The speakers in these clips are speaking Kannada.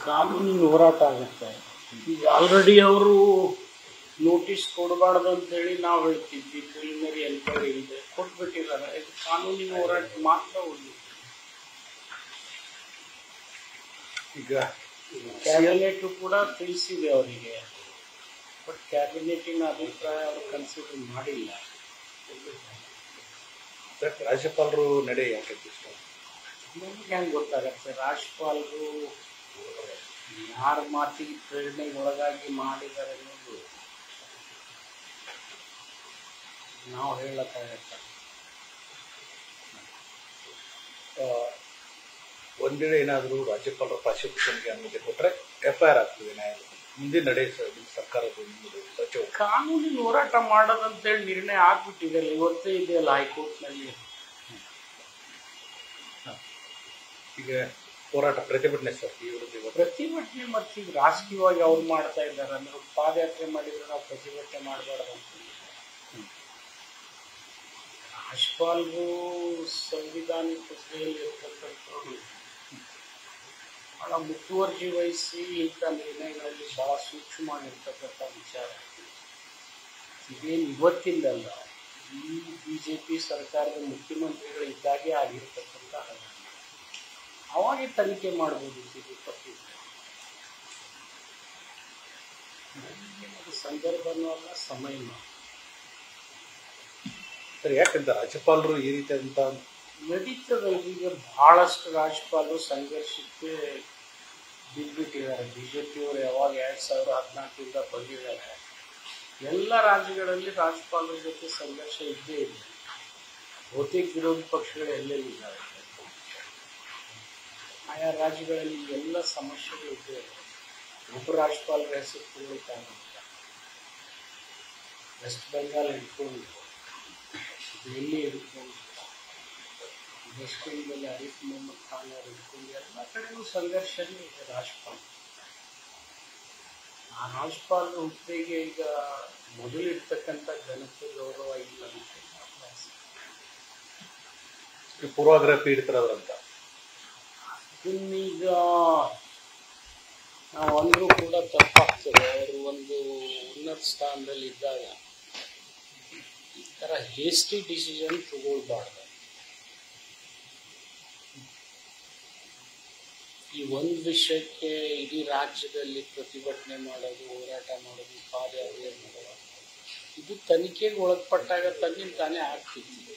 ಕಾನೂನಿನ ಹೋರಾಟ ಆಗುತ್ತೆ. ಈಗ ಆಲ್ರೆಡಿ ಅವರು ನೋಟಿಸ್ ಕೊಡಬಾರ್ದು ಅಂತೇಳಿ ನಾವು ಹೇಳ್ತಿದ್ವಿ, ಪ್ರಿಲಿಮಿನರಿ ಎನ್ಕ್ವೈರಿ ಇದೆ, ಕೊಟ್ಬಿಟ್ಟಿದ್ದಾರೆ. ಇದು ಕಾನೂನಿನ ಹೋರಾಟ ಮಾತ್ರ ಉಳಿದು. ಈಗ ಕ್ಯಾಬಿನೆಟ್ ಕೂಡ ತಿಳಿಸಿದೆ ಅವರಿಗೆ, ಬಟ್ ಕ್ಯಾಬಿನೆಟಿನ ಅಭಿಪ್ರಾಯ ಅವರು ಕನ್ಸಿಡರ್ ಮಾಡಿಲ್ಲ. ರಾಜ್ಯಪಾಲರು ನಡೆ ಯಾಕೆ ನಮ್ಗೆ ಹೆಂಗೆ ಗೊತ್ತಾಗತ್ತೆ ರಾಜ್ಯಪಾಲರು ಯಾರ ಮಾತಿಗೆ ಪ್ರೇರಣೆಗೆ ಒಳಗಾಗಿ ಮಾಡಿದ್ದಾರೆ ಅನ್ನೋದು ನಾವು ಹೇಳಕ್ಕಾಗತ್ತೆ. ಒಂದೆಡೆ ಏನಾದರೂ ರಾಜ್ಯಪಾಲರ ಪ್ರಾಸಿಕ್ಯೂಷನ್ಗೆ ಅನುಮತಿ ಕೊಟ್ಟರೆ FIR ಆಗ್ತದೆ ನ್ಯಾಯಾಲಯ. ಮುಂದಿನ ನಡೆ ಸರ್ಕಾರದ ಸಚಿವ ಕಾನೂನಿನ ಹೋರಾಟ ಮಾಡೋದಂತೇಳಿ ನಿರ್ಣಯ ಆಗ್ಬಿಟ್ಟಿದೆ. ಇವತ್ತೇ ಇದೆಯಲ್ಲ ಹೈಕೋರ್ಟ್ನಲ್ಲಿ. ಈಗ ಹೋರಾಟ ಪ್ರತಿಭಟನೆ ಸರ್ ಈ ವಿರುದ್ಧ ಪ್ರತಿಭಟನೆ ಮತ್ತು ಈಗ ರಾಜಕೀಯವಾಗಿ ಅವ್ರು ಮಾಡ್ತಾ ಇದ್ದಾರೆ ಅಂದ್ರೆ ಪಾದಯಾತ್ರೆ ಮಾಡಿದ್ರೆ ನಾವು ಪ್ರತಿಭಟನೆ ಮಾಡಬಾರ್ದು ಅಂತ. ರಾಜ್ಯಪಾಲರು ಸಂವಿಧಾನಿಕ ಹುದ್ದೆಯಲ್ಲಿ ಇರ್ತಕ್ಕಂಥವ್ರು ಬಹಳ ಮುತುವರ್ಜಿ ವಹಿಸಿ ಇಂಥ ನಿರ್ಣಯಗಳಲ್ಲಿ ಬಹಳ ಸೂಕ್ಷ್ಮವಾಗಿರ್ತಕ್ಕಂಥ ವಿಚಾರ. ಇದೇನು ಇವತ್ತಿಂದಲ್ಲ, ಈ BJP ಸರ್ಕಾರದ ಮುಖ್ಯಮಂತ್ರಿಗಳು ಇದ್ದಾಗೆ ಆಗಿರ್ತಕ್ಕಂಥ ಅವಾಗೆ ತನಿಖೆ ಮಾಡ್ಬೋದು. ಸಂದರ್ಭನೂ ಅಲ್ಲ, ಸಮಯನೂ ಸರ್. ಯಾಕಂತ ರಾಜ್ಯಪಾಲರು ಈ ರೀತಿಯಾದಂಥ ನಡೀತದಲ್ಲ. ಈಗ ಬಹಳಷ್ಟು ರಾಜ್ಯಪಾಲರು ಸಂಘರ್ಷಕ್ಕೆ ಬಿದ್ದುಬಿಟ್ಟಿದ್ದಾರೆ. BJPಯವರು ಯಾವಾಗ 2014 ಬಂದಿದ್ದಾರೆ, ಎಲ್ಲ ರಾಜ್ಯಗಳಲ್ಲಿ ರಾಜ್ಯಪಾಲರ ಜೊತೆ ಸಂಘರ್ಷ ಇದ್ದೇ ಇದೆ. ಬಹುತೇಕ ವಿರೋಧ ಪಕ್ಷಗಳು ಎಲ್ಲೆಲ್ಲಿದ್ದಾರೆ, ಆಯಾ ರಾಜ್ಯಗಳಲ್ಲಿ ಎಲ್ಲ ಸಮಸ್ಯೆಗಳು ಇದ್ದೇ ಇದೆ. ಉಪರಾಜ್ಯಪಾಲರ ಹೆಸರು ತಗೊಳ್ತಾಗಲ್ಲ. ವೆಸ್ಟ್ ಬೆಂಗಾಲ್ ಹಿಡ್ಕೊಂಡು, ಡೆಲ್ಲಿ ಹಿಡ್ಕೊಂಡು, ವೆಸ್ಟ್ ಬೆಂಗಾಲ್ ಆರಿಫ್ ಮೊಹಮ್ಮದ್ ಖಾನ್ ಅವರು ಹಿಡ್ಕೊಂಡು ಎಲ್ಲ ಕಡೆಯೂ ಸಂಘರ್ಷನೇ ಇದೆ ರಾಜ್ಯಪಾಲ. ಆ ರಾಜ್ಯಪಾಲರ ಹುದ್ದೆಗೆ ಈಗ ಮೊದಲಿರ್ತಕ್ಕಂಥ ಜನತೆ ಗೌರವ ಇಲ್ಲ ಅಂತ ಪೂರ್ವಾಗ್ರಹ ಪೀಡಿತರಾದ್ರಂತ ಇನ್ನೀಗ ನಾವು ಅಂದರೂ ಕೂಡ ತಪ್ಪಾಗ್ತದೆ. ಅವರು ಒಂದು ಉನ್ನತ ಸ್ಥಾನದಲ್ಲಿ ಇದ್ದಾಗ ಈ ಥರ ಹೇಸ್ಟಿ ಡಿಸಿಷನ್ ತಗೊಳ್ಬಾರ್ದು. ಈ ಒಂದು ವಿಷಯಕ್ಕೆ ಇಡೀ ರಾಜ್ಯದಲ್ಲಿ ಪ್ರತಿಭಟನೆ ಮಾಡೋದು, ಹೋರಾಟ ಮಾಡೋದು, ಪಾದಯಾತ್ರೆ ಮಾಡೋದು, ಇದು ತನಿಖೆಗೆ ಒಳಪಟ್ಟಾಗ ತನ್ನಿಂದ ತಾನೇ ಆಗ್ತಿತ್ತು.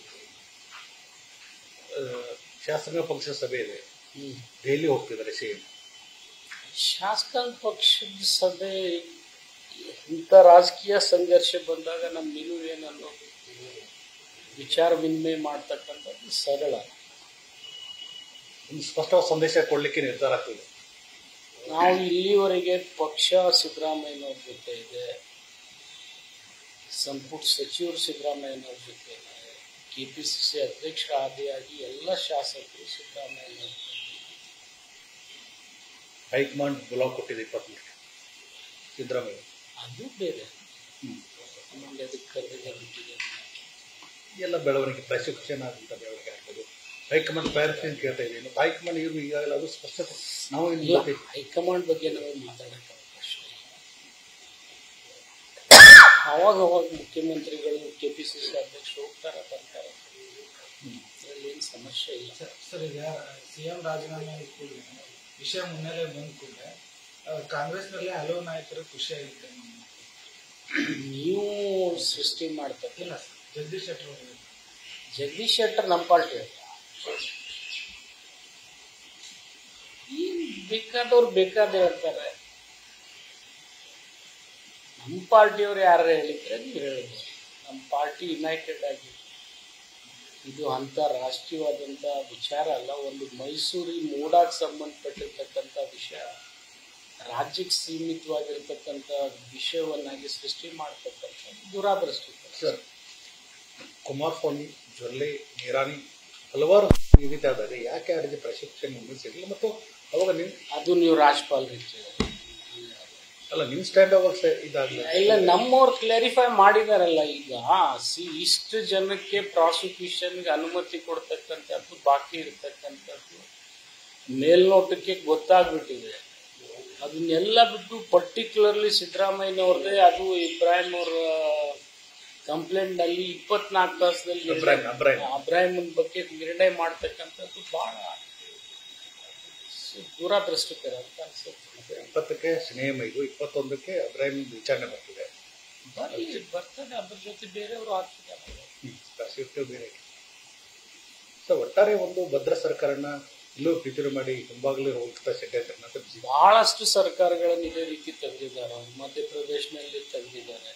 ಶಾಸಕಾಂಗ ಪಕ್ಷದ ಸಭೆ ಇದೆ, ದೆಹಲಿ ಹೋಗ್ತಿದ್ದಾರೆ CM. ಶಾಸಕಾಂಗ ಪಕ್ಷದ ಸಭೆ ಇಂಥ ರಾಜಕೀಯ ಸಂಘರ್ಷ ಬಂದಾಗ ನಮ್ಮ ನಿಲುವೇನು ಅನ್ನೋದು ವಿಚಾರ ವಿನಿಮಯ ಮಾಡ್ತಕ್ಕಂಥದ್ದು ಸರಳ. ಒಂದು ಸ್ಪಷ್ಟವಾದ ಸಂದೇಶ ಕೊಡಲಿಕ್ಕೆ ನಿರ್ಧಾರ ಆಗ್ತದೆ. ನಾವು ಇಲ್ಲಿವರೆಗೆ ಪಕ್ಷ ಸಿದ್ದರಾಮಯ್ಯನವ್ರ ಜೊತೆ ಇದೆ, ಸಂಪುಟ ಸಚಿವರು ಸಿದ್ದರಾಮಯ್ಯನವ್ರ ಜೊತೆ ಇದೆ, KPCC ಅಧ್ಯಕ್ಷರ ಆದಿಯಾಗಿ ಎಲ್ಲ ಶಾಸಕರು ಸಿದ್ದರಾಮಯ್ಯನವ್ರ ಜೊತೆ. ಹೈಕಮಾಂಡ್ ಬುಲಾವ್ ಕೊಟ್ಟಿದೆ 23 ಸಿದ್ದರಾಮಯ್ಯ. ಅದು ಬೇರೆ. ಆಮೇಲೆ ಅದಕ್ಕೆ ಕರೆದಿದೆ ಎಲ್ಲ ಬೆಳವಣಿಗೆ ಪ್ರಾಸಿಕ್ಯೂಷನ್ ಆದಂಥ ಬೆಳವಣಿಗೆ ಆಗ್ತದೆ. ಹೈಕಮಾಂಡ್ ಪ್ರಯತ್ನ ಕೇಳ್ತಾ ಇದ್ದೀನಿ. ಹೈಕಮಾಂಡ್ ಇವರು ಈಗಾಗಲೇ ಅದು ಸ್ಪಷ್ಟತೆ ನಾವು ಹೈಕಮಾಂಡ್ ಬಗ್ಗೆ ನಾವು ಮಾತಾಡೋಕ್ಕೆ ಅವಕಾಶ ಅವಾಗ ಮುಖ್ಯಮಂತ್ರಿಗಳು KPCC ಅಧ್ಯಕ್ಷರು ಹೋಗ್ತಾರೆ ಬರ್ತಾರೆ, ಅದರಲ್ಲಿ ಏನು ಸಮಸ್ಯೆ ಇಲ್ಲ. ಸರ್, ಈಗ CM ರಾಜೀನಾಮೆ ವಿಷಯ ಮುನ್ನೆಲೆ ಬಂದ ಕೂಡಲೇ ಕಾಂಗ್ರೆಸ್ನಲ್ಲಿ ಹಲವು ನಾಯಕರು ಖುಷಿಯಾಗಿದ್ದಾರೆ. ನೀವು ಸೃಷ್ಟಿ ಮಾಡ್ತಾರೆ. ಇಲ್ಲ ಸರ್, ಜಗದೀಶ್ ಶೆಟ್ಟರ್ ನಮ್ಮ ಪಾರ್ಟಿ ಬೇಕಾದವ್ರು ಬೇಕಾದೇ ಹೇಳ್ತಾರೆ. ನಮ್ಮ ಪಾರ್ಟಿಯವ್ರು ಯಾರು ಹೇಳಿದ್ರೆ ನೀವು ಹೇಳ್ಬೋದು. ನಮ್ಮ ಪಾರ್ಟಿ ಯುನೈಟೆಡ್ ಆಗಿ ಇದು ಅಂತಾರಾಷ್ಟ್ರೀಯವಾದಂಥ ವಿಚಾರ ಅಲ್ಲ. ಒಂದು ಮೈಸೂರಿ ಮೂಡಾಗೆ ಸಂಬಂಧಪಟ್ಟಿರ್ತಕ್ಕಂಥ ವಿಷಯ, ರಾಜ್ಯಕ್ಕೆ ಸೀಮಿತವಾಗಿರ್ತಕ್ಕಂಥ ವಿಷಯವನ್ನಾಗಿ ಸೃಷ್ಟಿ ಮಾಡ್ತಕ್ಕಂಥ ದುರಾದೃಷ್ಟ. ಸರ್, ಕುಮಾರಸ್ವಾಮಿ, ಜೊಲ್ಲೆ, ನಿರಾಣಿ ಹಲವಾರು ಈ ರೀತಿ ಆದಾಗ ಯಾಕೆ ಆ ರೀತಿ ಪ್ರಶಿಕ್ಷಣ ಮುಗಿಸಿರಲಿಲ್ಲ? ಮತ್ತು ಅವಾಗ ಅದು ನೀವು ರಾಜ್ಯಪಾಲರಿಗೆ ಅಲ್ಲ, ನಿಮ್ಮ ಸ್ಟ್ಯಾಂಡ್ ಅವಾಗ ಇದಾಗಲಿಲ್ಲ. ಇಲ್ಲ, ನಮ್ಮವ್ರು ಕ್ಲಾರಿಫೈ ಮಾಡಿದಾರಲ್ಲ. ಈಗ ಇಷ್ಟು ಜನಕ್ಕೆ ಪ್ರಾಸಿಕ್ಯೂಷನ್ಗೆ ಅನುಮತಿ ಕೊಡ್ತಕ್ಕಂಥದ್ದು ಬಾಕಿ ಇರ್ತಕ್ಕಂಥದ್ದು ಮೇಲ್ನೋಟಕ್ಕೆ ಗೊತ್ತಾಗ್ಬಿಟ್ಟಿದೆ. ಅದನ್ನೆಲ್ಲ ಬಿಟ್ಟು ಪರ್ಟಿಕ್ಯುಲರ್ಲಿ ಸಿದ್ದರಾಮಯ್ಯನವ್ರದ್ದೇ ಅದು ಇಬ್ರಾಹಿಂ ಅವ್ರ ಕಂಪ್ಲೇಂಟ್ನಲ್ಲಿ 24 ತಾಸದಲ್ಲಿ ಅಬ್ರಾಹಿಮನ್ ಬಗ್ಗೆ ನಿರ್ಣಯ ಮಾಡ್ತಕ್ಕಂಥದ್ದು ಬಹಳ ದುರಾದೃಷ್ಟಕರ ಅಂತ ಅನ್ಸುತ್ತೆ. 20ಕ್ಕೆ ಸ್ನೇಹ ಮೈದು 21ಕ್ಕೆ ಅಬ್ರಾಹಿಂ ವಿಚಾರಣೆ ಬರ್ತಿದೆ. ಬರ್ತದೆ, ಅದ್ರ ಜೊತೆ ಬೇರೆಯವರು ಆಗ್ತಿದ್ದಾರೆ ಬೇರೆ. ಸೊ ಒಟ್ಟಾರೆ ಒಂದು ಭದ್ರ ಸರ್ಕಾರನ ಇಲ್ಲೂ ಪ್ರೀತಿರು ಮಾಡಿ ಹಿಂಬಾಗಲೇ ಹೋಗ್ತಾ ಷಡ್ಯಂತ್ರ ಬಹಳಷ್ಟು ಸರ್ಕಾರಗಳನ್ನು ಇದೇ ರೀತಿ ತೆಗೆದಿದ್ದಾರೆ. ಮಧ್ಯಪ್ರದೇಶನಲ್ಲಿ ತೆಗೆದಿದ್ದಾರೆ,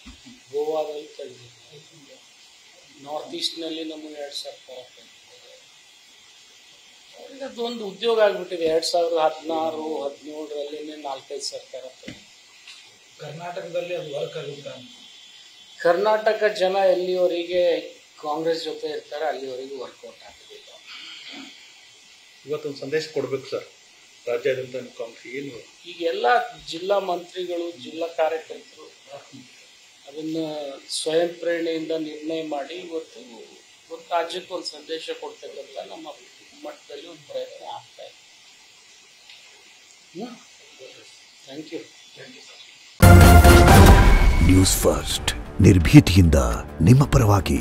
ಗೋವಾದಲ್ಲಿ ತೆಗೆದಿದ್ದಾರೆ, ನಾರ್ತ್ ಈಸ್ಟ್ನಲ್ಲಿ ನಮಗೆ 2 ಸರ್ಕಾರ ತೆಗೆದಿದ್ದಾರೆ. ಅವ್ರಿಗೆ ಅದೊಂದು ಉದ್ಯೋಗ ಆಗ್ಬಿಟ್ಟಿದೆ. 2016, 17 4-5 ಸರ್ಕಾರ ತೆಗೆದಿದ್ದಾರೆ. ಕರ್ನಾಟಕದಲ್ಲಿ ಅದು ವರ್ಕ್ ಆಗುತ್ತೆ. ಕರ್ನಾಟಕ ಜನ ಎಲ್ಲಿವರೆಗೆ ಕಾಂಗ್ರೆಸ್ ಜೊತೆ ಇರ್ತಾರೆ ಅಲ್ಲಿವರೆಗೂ ವರ್ಕೌಟ್ ಆಗೋದಿಲ್ಲ. ಇವತ್ತೊಂದು ಸಂದೇಶ ಕೊಡ್ಬೇಕು ಸರ್ ರಾಜ್ಯಾದ್ಯಂತ ಕಾಂಗ್ರೆಸ್ ಏನು ಈಗ ಎಲ್ಲ ಜಿಲ್ಲಾ ಮಂತ್ರಿಗಳು, ಜಿಲ್ಲಾ ಕಾರ್ಯಕರ್ತರು ಅದನ್ನ ಸ್ವಯಂ ಪ್ರೇರಣೆಯಿಂದ ನಿರ್ಣಯ ಮಾಡಿ ಇವತ್ತು ಒಂದು ರಾಜ್ಯಕ್ಕೆ ಒಂದು ಸಂದೇಶ ಕೊಡ್ತಕ್ಕಂಥ ನಮ್ಮ ಮಟ್ಟದಲ್ಲಿ ಒಂದು ಪ್ರಯತ್ನ ಆಗ್ತಾ ಇದೆ. Thank you. ನ್ಯೂಸ್ ಫಸ್ಟ್ ನಿರ್ಭೀತಿಯಿಂದ ನಿಮ್ಮ ಪರವಾಗಿ.